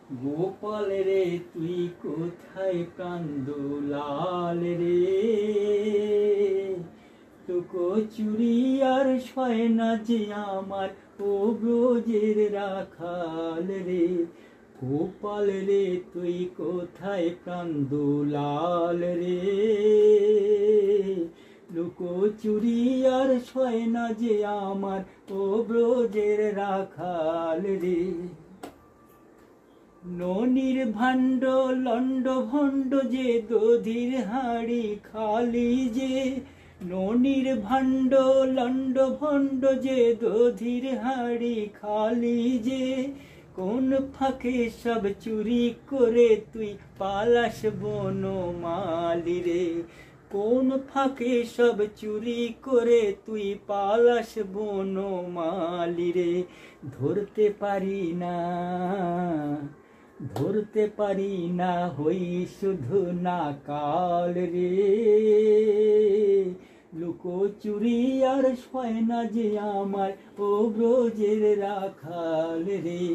গোপাল রে তুই কোথায় কান্দুলাল রে, টুকো চুরি আর সয় না যে আমার ও ব্রজের রাখাল রে। গোপাল রে তুই কোথায় কান্দুলাল রে, লুকো চুরি আর সয় না যে আমার ও ব্রজের রাখাল রে। ননির ভাণ্ড লণ্ড ভণ্ড যে দধির হাঁড়ি খালি যে, ননির ভাণ্ড লণ্ড ভণ্ড যে দধির হাঁড়ি খালি যে, কোন ফাঁকে সব চুরি করে তুই পালাস বনমালী রে। কোন ফাঁকে সব চুরি করে তুই পালাস বনমালী রে। ধরতে পারি না, ধরতে পারি না, হই শুধু না কাল রে। লুকো চুরি আর সয় না যে আমার ও ব্রজের রাখাল রে।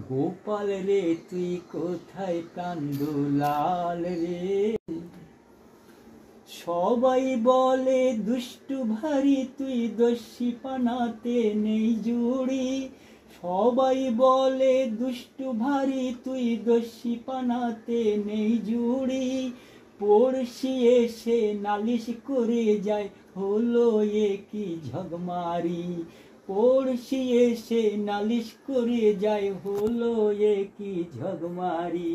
গোপাল রে তুই কোথায় কান্দুলাল রে। সবাই বলে দুষ্টু ভারী তুই দস্যি পানাতে নেই জুড়ি, সবাই বলে দুষ্টু ভারী তুই দস্যি পানাতে নেই জুড়ি। পড়শি এসে নালিশ করে যায় হলো এ কি ঝগমারি, পড়শি এসে নালিশ করে যায় হলো এ কি ঝগমারি।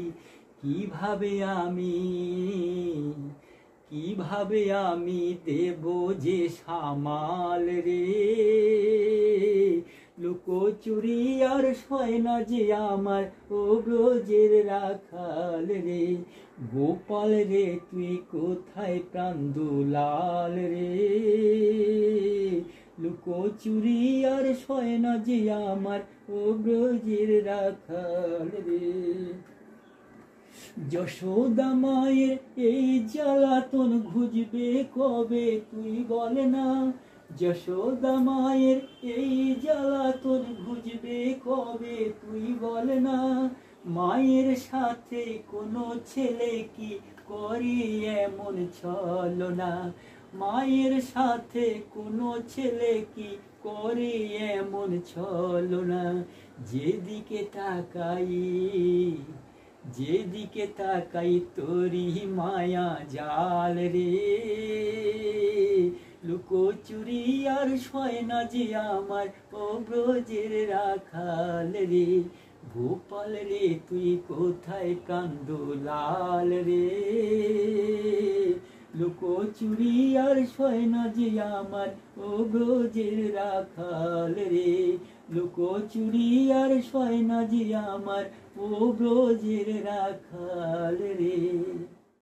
কিভাবে আমি দেব যে সামাল রে। লুকো চুরি আর সয় না যে আমার ও ব্রজের রাখাল রে। গোপাল রে তুই কোথায় কান্দুলাল রে, লুকো চুরি আর সয় না যে আমার ও ব্রজের রাখাল রে। যশোদা মায়ের এই জ্বালাতন ঘুচবে কবে তুই বল না, যশোদা মায়ের এই জ্বালাতন ঘুচবে কবে তুই বল না। মায়ের সাথে কোনো ছেলে কি করি এমন ছলনা, মায়ের সাথে কোনো ছেলে কি করে এমন ছলনা। যেদিকে তাকাই, যেদিকে তাকাই তোরি মায়া জাল রে। লুকো চুরি আর সয় না যে আমার ও ব্রজের রাখাল রে। গোপাল রে তুই কোথায় কান্দুলাল রে, লুকো চুরি আর সয় না যে আমার ও ব্রজের রাখাল রে। লুকো চুরি আর সয় না যে আমার ও ব্রজের রাখাল রে।